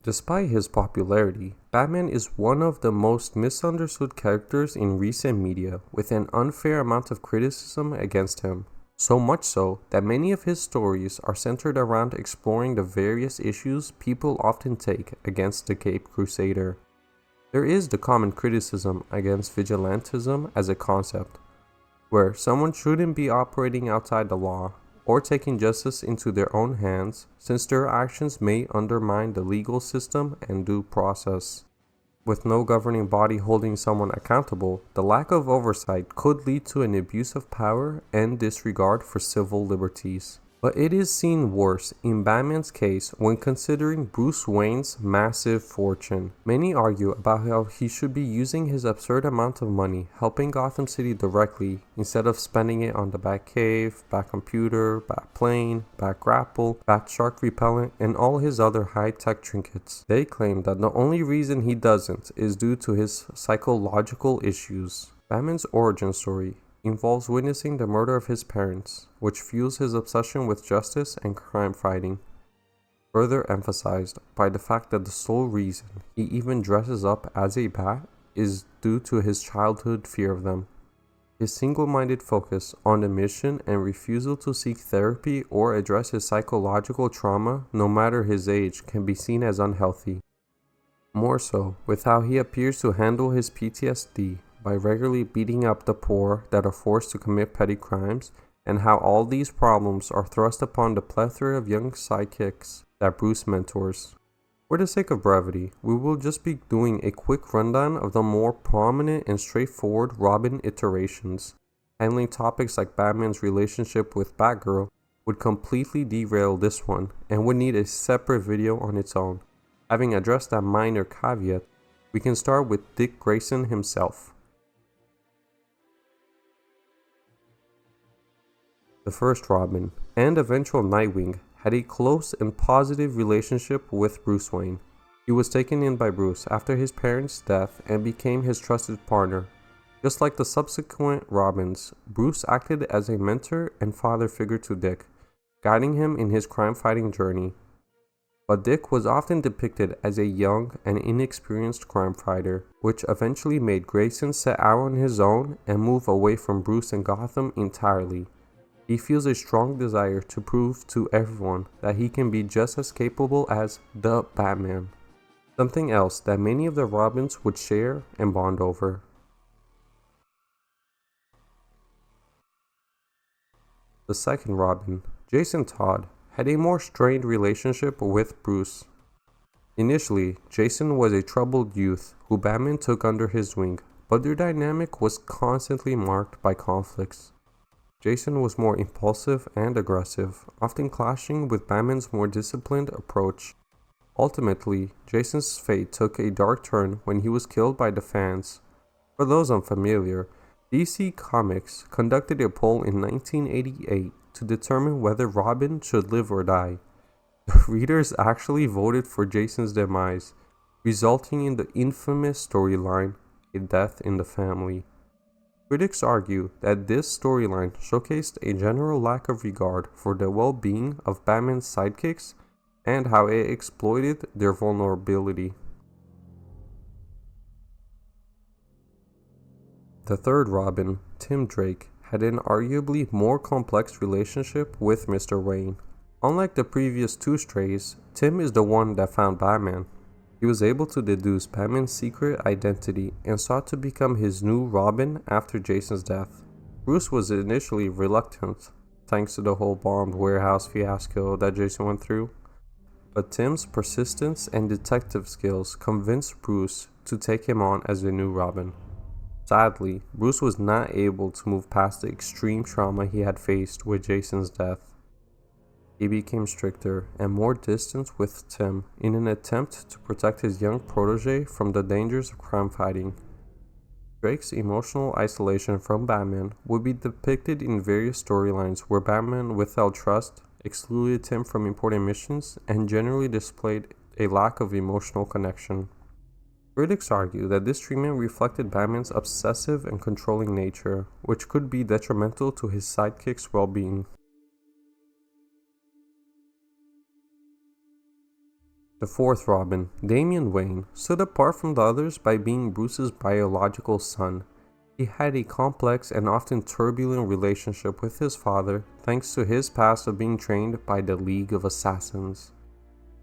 Despite his popularity, Batman is one of the most misunderstood characters in recent media, with an unfair amount of criticism against him. So much so that many of his stories are centered around exploring the various issues people often take against the Caped Crusader. There is the common criticism against vigilantism as a concept, where someone shouldn't be operating outside the law or taking justice into their own hands, since their actions may undermine the legal system and due process. With no governing body holding someone accountable, the lack of oversight could lead to an abuse of power and disregard for civil liberties. But it is seen worse in Batman's case when considering Bruce Wayne's massive fortune. Many argue about how he should be using his absurd amount of money helping Gotham City directly instead of spending it on the Batcave, Batcomputer, Batplane, Batgrapple, Batshark repellent, and all his other high-tech trinkets. They claim that the only reason he doesn't is due to his psychological issues. Batman's origin story involves witnessing the murder of his parents, which fuels his obsession with justice and crime fighting, further emphasized by the fact that the sole reason he even dresses up as a bat is due to his childhood fear of them. His single-minded focus on the mission and refusal to seek therapy or address his psychological trauma, no matter his age, can be seen as unhealthy. More so with how he appears to handle his PTSD by regularly beating up the poor that are forced to commit petty crimes, and how all these problems are thrust upon the plethora of young sidekicks that Bruce mentors. For the sake of brevity, we will just be doing a quick rundown of the more prominent and straightforward Robin iterations. Handling topics like Batman's relationship with Batgirl would completely derail this one and would need a separate video on its own. Having addressed that minor caveat, we can start with Dick Grayson himself. The first Robin, and eventual Nightwing, had a close and positive relationship with Bruce Wayne. He was taken in by Bruce after his parents' death and became his trusted partner. Just like the subsequent Robins, Bruce acted as a mentor and father figure to Dick, guiding him in his crime-fighting journey. But Dick was often depicted as a young and inexperienced crime fighter, which eventually made Grayson set out on his own and move away from Bruce and Gotham entirely. He feels a strong desire to prove to everyone that he can be just as capable as the Batman, something else that many of the Robins would share and bond over. The second Robin, Jason Todd, had a more strained relationship with Bruce. Initially, Jason was a troubled youth who Batman took under his wing, but their dynamic was constantly marked by conflicts. Jason was more impulsive and aggressive, often clashing with Batman's more disciplined approach. Ultimately, Jason's fate took a dark turn when he was killed by the fans. For those unfamiliar, DC Comics conducted a poll in 1988 to determine whether Robin should live or die. The readers actually voted for Jason's demise, resulting in the infamous storyline, A Death in the Family. Critics argue that this storyline showcased a general lack of regard for the well-being of Batman's sidekicks and how it exploited their vulnerability. The third Robin, Tim Drake, had an arguably more complex relationship with Mr. Wayne. Unlike the previous two strays, Tim is the one that found Batman. He was able to deduce Batman's secret identity and sought to become his new Robin after Jason's death. Bruce was initially reluctant, thanks to the whole bombed warehouse fiasco that Jason went through. But Tim's persistence and detective skills convinced Bruce to take him on as the new Robin. Sadly, Bruce was not able to move past the extreme trauma he had faced with Jason's death. He became stricter and more distant with Tim in an attempt to protect his young protege from the dangers of crime fighting. Drake's emotional isolation from Batman would be depicted in various storylines where Batman withheld trust, excluded Tim from important missions, and generally displayed a lack of emotional connection. Critics argue that this treatment reflected Batman's obsessive and controlling nature, which could be detrimental to his sidekick's well-being. The fourth Robin, Damian Wayne, stood apart from the others by being Bruce's biological son. He had a complex and often turbulent relationship with his father thanks to his past of being trained by the League of Assassins.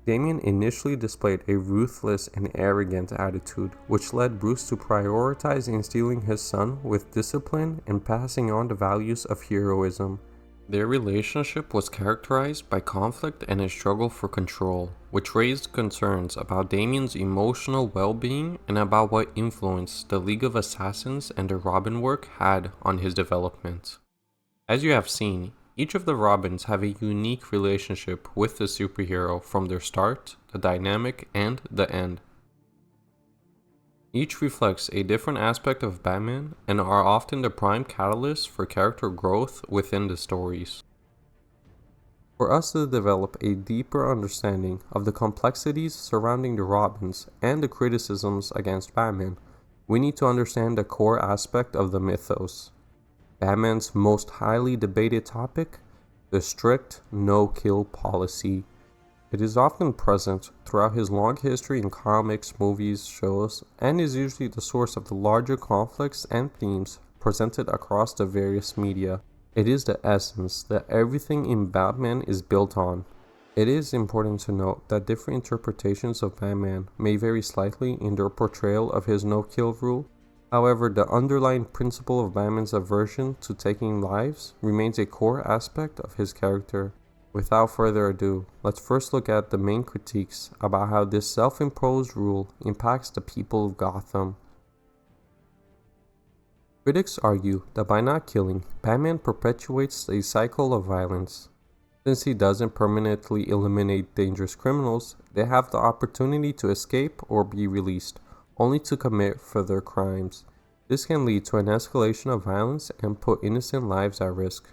Damian initially displayed a ruthless and arrogant attitude, which led Bruce to prioritize instilling his son with discipline and passing on the values of heroism. Their relationship was characterized by conflict and a struggle for control, which raised concerns about Damian's emotional well-being and about what influence the League of Assassins and the Robin work had on his development. As you have seen, each of the Robins have a unique relationship with the superhero from their start, the dynamic, and the end. Each reflects a different aspect of Batman and are often the prime catalyst for character growth within the stories. For us to develop a deeper understanding of the complexities surrounding the Robins and the criticisms against Batman, we need to understand the core aspect of the mythos. Batman's most highly debated topic, the strict no-kill policy. It is often present throughout his long history in comics, movies, shows, and is usually the source of the larger conflicts and themes presented across the various media. It is the essence that everything in Batman is built on. It is important to note that different interpretations of Batman may vary slightly in their portrayal of his no-kill rule. However, the underlying principle of Batman's aversion to taking lives remains a core aspect of his character. Without further ado, let's first look at the main critiques about how this self-imposed rule impacts the people of Gotham. Critics argue that by not killing, Batman perpetuates a cycle of violence. Since he doesn't permanently eliminate dangerous criminals, they have the opportunity to escape or be released, only to commit further crimes. This can lead to an escalation of violence and put innocent lives at risk.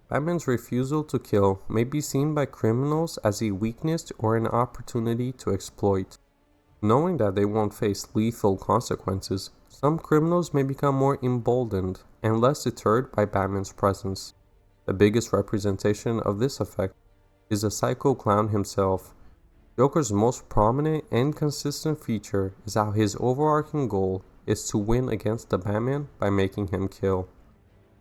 Batman's refusal to kill may be seen by criminals as a weakness or an opportunity to exploit. Knowing that they won't face lethal consequences, some criminals may become more emboldened and less deterred by Batman's presence. The biggest representation of this effect is the Psycho Clown himself. Joker's most prominent and consistent feature is how his overarching goal is to win against the Batman by making him kill.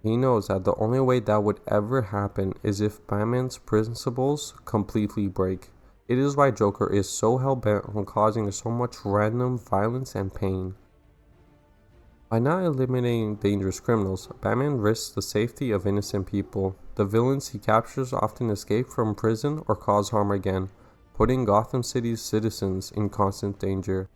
He knows that the only way that would ever happen is if Batman's principles completely break. It is why Joker is so hell-bent on causing so much random violence and pain. By not eliminating dangerous criminals, Batman risks the safety of innocent people. The villains he captures often escape from prison or cause harm again, putting Gotham City's citizens in constant danger.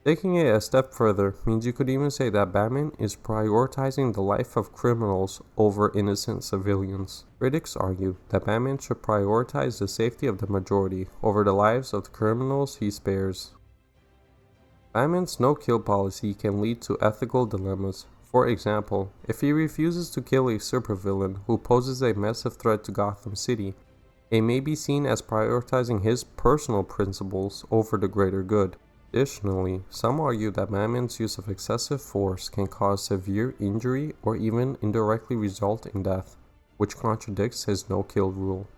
Taking it a step further means you could even say that Batman is prioritizing the life of criminals over innocent civilians. Critics argue that Batman should prioritize the safety of the majority over the lives of the criminals he spares. Batman's no-kill policy can lead to ethical dilemmas. For example, if he refuses to kill a supervillain who poses a massive threat to Gotham City, it may be seen as prioritizing his personal principles over the greater good. Additionally, some argue that Batman's use of excessive force can cause severe injury or even indirectly result in death, which contradicts his no-kill rule.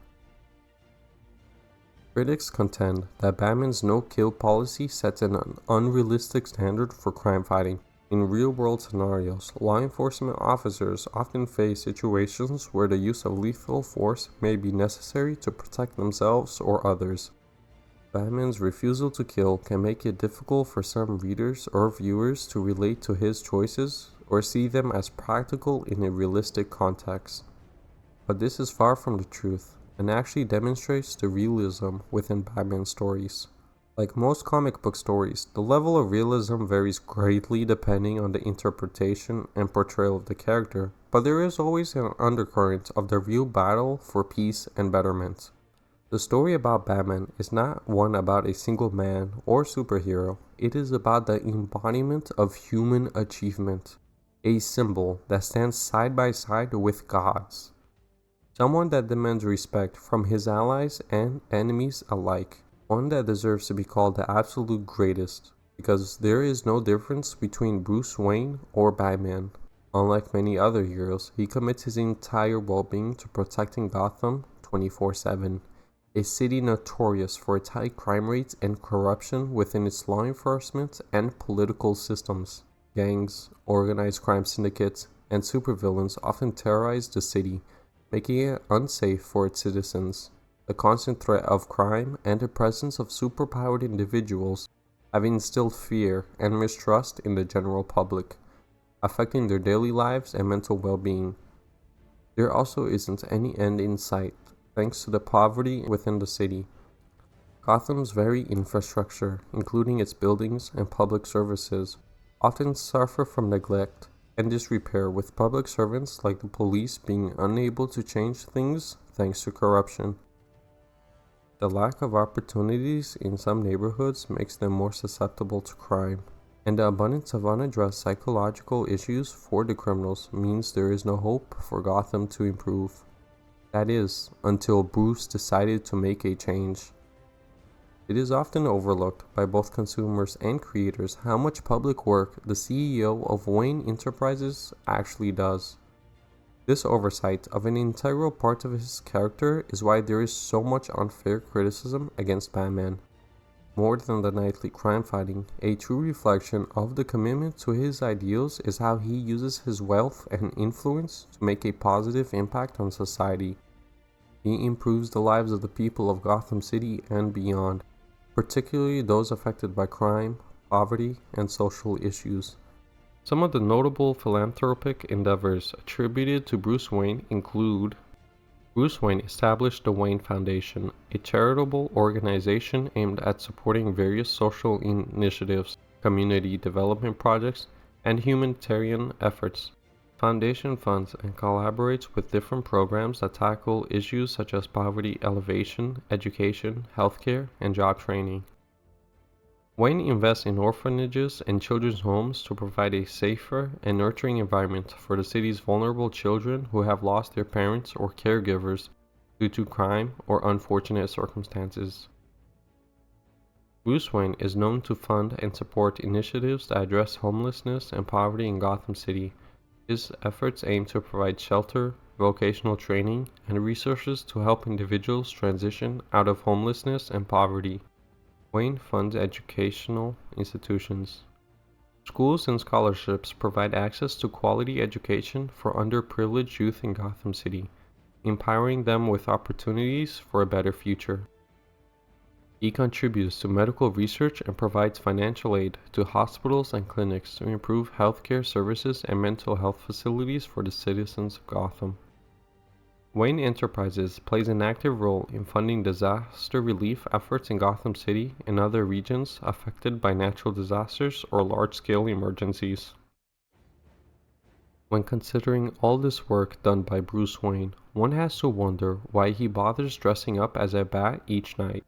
Critics contend that Batman's no-kill policy sets an unrealistic standard for crime fighting. In real-world scenarios, law enforcement officers often face situations where the use of lethal force may be necessary to protect themselves or others. Batman's refusal to kill can make it difficult for some readers or viewers to relate to his choices or see them as practical in a realistic context. But this is far from the truth, and actually demonstrates the realism within Batman stories. Like most comic book stories, the level of realism varies greatly depending on the interpretation and portrayal of the character, but there is always an undercurrent of the real battle for peace and betterment. The story about Batman is not one about a single man or superhero. It is about the embodiment of human achievement, a symbol that stands side by side with God's. Someone that demands respect from his allies and enemies alike. One that deserves to be called the absolute greatest, because there is no difference between Bruce Wayne or Batman. Unlike many other heroes, he commits his entire well-being to protecting Gotham 24/7. a city notorious for its high crime rates and corruption within its law enforcement and political systems. Gangs, organized crime syndicates, and supervillains often terrorize the city, making it unsafe for its citizens. The constant threat of crime and the presence of superpowered individuals have instilled fear and mistrust in the general public, affecting their daily lives and mental well-being. There also isn't any end in sight, thanks to the poverty within the city. Gotham's very infrastructure, including its buildings and public services, often suffer from neglect and disrepair, with public servants like the police being unable to change things thanks to corruption. The lack of opportunities in some neighborhoods makes them more susceptible to crime, and the abundance of unaddressed psychological issues for the criminals means there is no hope for Gotham to improve. That is, until Bruce decided to make a change. It is often overlooked by both consumers and creators how much public work the CEO of Wayne Enterprises actually does. This oversight of an integral part of his character is why there is so much unfair criticism against Batman. More than the nightly crime fighting, a true reflection of the commitment to his ideals is how he uses his wealth and influence to make a positive impact on society. He improves the lives of the people of Gotham City and beyond, particularly those affected by crime, poverty, and social issues. Some of the notable philanthropic endeavors attributed to Bruce Wayne include: Bruce Wayne established the Wayne Foundation, a charitable organization aimed at supporting various social initiatives, community development projects, and humanitarian efforts. The foundation funds and collaborates with different programs that tackle issues such as poverty alleviation, education, healthcare, and job training. Wayne invests in orphanages and children's homes to provide a safer and nurturing environment for the city's vulnerable children who have lost their parents or caregivers due to crime or unfortunate circumstances. Bruce Wayne is known to fund and support initiatives that address homelessness and poverty in Gotham City. His efforts aim to provide shelter, vocational training, and resources to help individuals transition out of homelessness and poverty. Wayne funds educational institutions. Schools and scholarships provide access to quality education for underprivileged youth in Gotham City, empowering them with opportunities for a better future. He contributes to medical research and provides financial aid to hospitals and clinics to improve healthcare services and mental health facilities for the citizens of Gotham. Wayne Enterprises plays an active role in funding disaster relief efforts in Gotham City and other regions affected by natural disasters or large-scale emergencies. When considering all this work done by Bruce Wayne, one has to wonder why he bothers dressing up as a bat each night.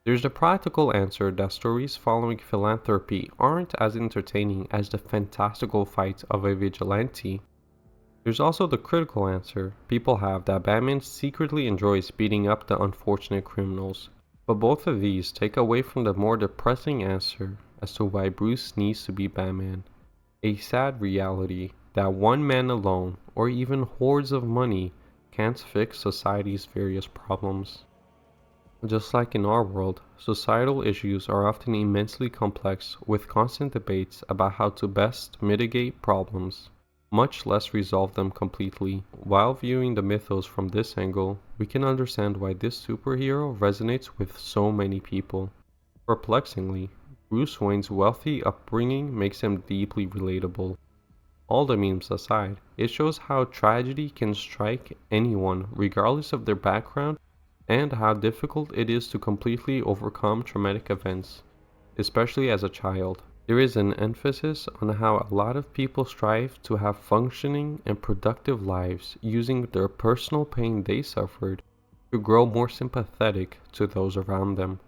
There's the practical answer that stories following Philanthropy aren't as entertaining as the fantastical fight of a vigilante. There's also the critical answer people have that Batman secretly enjoys beating up the unfortunate criminals, but both of these take away from the more depressing answer as to why Bruce needs to be Batman. A sad reality that one man alone, or even hordes of money, can't fix society's various problems. Just like in our world, societal issues are often immensely complex, with constant debates about how to best mitigate problems, much less resolve them completely. While viewing the mythos from this angle, we can understand why this superhero resonates with so many people. Perplexingly, Bruce Wayne's wealthy upbringing makes him deeply relatable. All the memes aside, it shows how tragedy can strike anyone regardless of their background and how difficult it is to completely overcome traumatic events, especially as a child. There is an emphasis on how a lot of people strive to have functioning and productive lives using their personal pain they suffered to grow more sympathetic to those around them.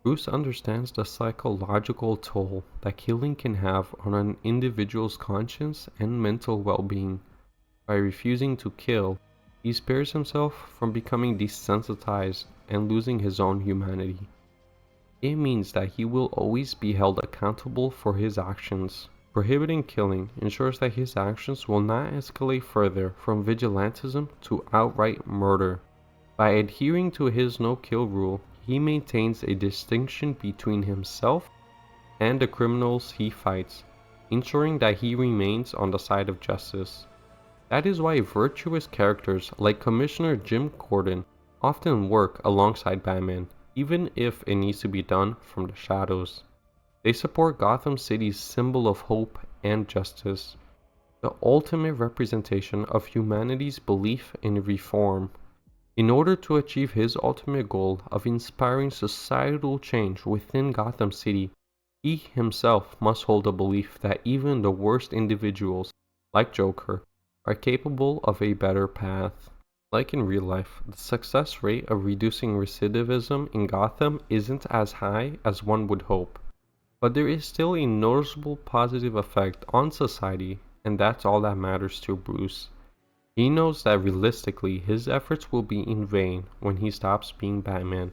Bruce understands the psychological toll that killing can have on an individual's conscience and mental well-being. By refusing to kill, he spares himself from becoming desensitized and losing his own humanity. It means that he will always be held accountable for his actions. Prohibiting killing ensures that his actions will not escalate further from vigilantism to outright murder. By adhering to his no-kill rule, he maintains a distinction between himself and the criminals he fights, ensuring that he remains on the side of justice. That is why virtuous characters like Commissioner Jim Gordon often work alongside Batman, even if it needs to be done from the shadows. They support Gotham City's symbol of hope and justice, the ultimate representation of humanity's belief in reform. In order to achieve his ultimate goal of inspiring societal change within Gotham City, he himself must hold a belief that even the worst individuals, like Joker, are capable of a better path. Like in real life, the success rate of reducing recidivism in Gotham isn't as high as one would hope. But there is still a noticeable positive effect on society, and that's all that matters to Bruce. He knows that realistically his efforts will be in vain when he stops being Batman.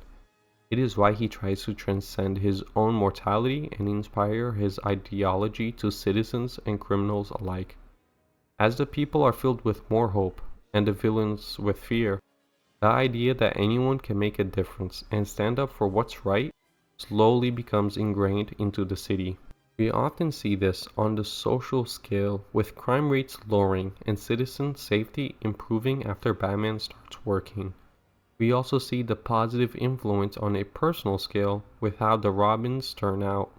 It is why he tries to transcend his own mortality and inspire his ideology to citizens and criminals alike. As the people are filled with more hope, and the villains with fear, the idea that anyone can make a difference and stand up for what's right slowly becomes ingrained into the city. We often see this on the social scale, with crime rates lowering and citizen safety improving after Batman starts working. We also see the positive influence on a personal scale with how the Robins turn out.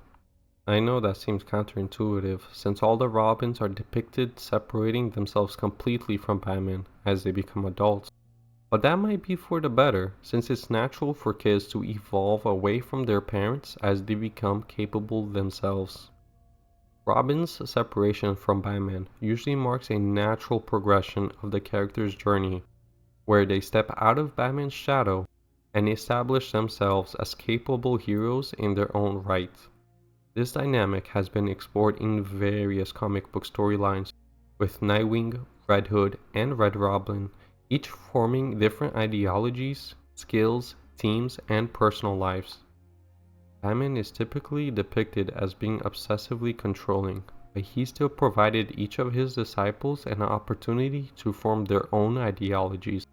I know that seems counterintuitive, since all the Robins are depicted separating themselves completely from Batman as they become adults. But that might be for the better, since it's natural for kids to evolve away from their parents as they become capable themselves. Robin's separation from Batman usually marks a natural progression of the character's journey, where they step out of Batman's shadow and establish themselves as capable heroes in their own right. This dynamic has been explored in various comic book storylines, with Nightwing, Red Hood, and Red Robin each forming different ideologies, skills, teams, and personal lives. Batman is typically depicted as being obsessively controlling, but he still provided each of his disciples an opportunity to form their own ideologies,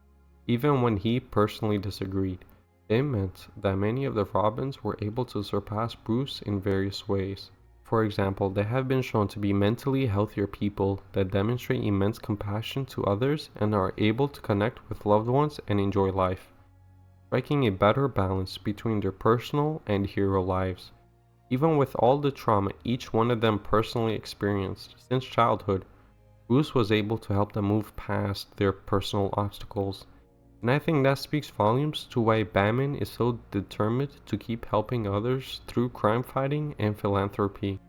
even when he personally disagreed. It meant that many of the Robins were able to surpass Bruce in various ways. For example, they have been shown to be mentally healthier people that demonstrate immense compassion to others and are able to connect with loved ones and enjoy life, striking a better balance between their personal and hero lives. Even with all the trauma each one of them personally experienced since childhood, Bruce was able to help them move past their personal obstacles. And I think that speaks volumes to why Batman is so determined to keep helping others through crime fighting and philanthropy.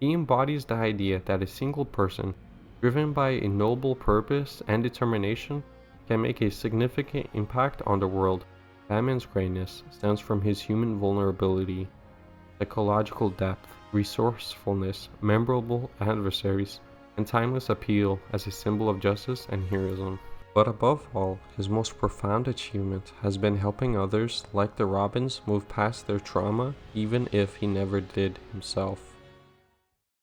He embodies the idea that a single person, driven by a noble purpose and determination, can make a significant impact on the world. Batman's greatness stems from his human vulnerability, psychological depth, resourcefulness, memorable adversaries, and timeless appeal as a symbol of justice and heroism. But above all, his most profound achievement has been helping others like the Robins move past their trauma, even if he never did himself.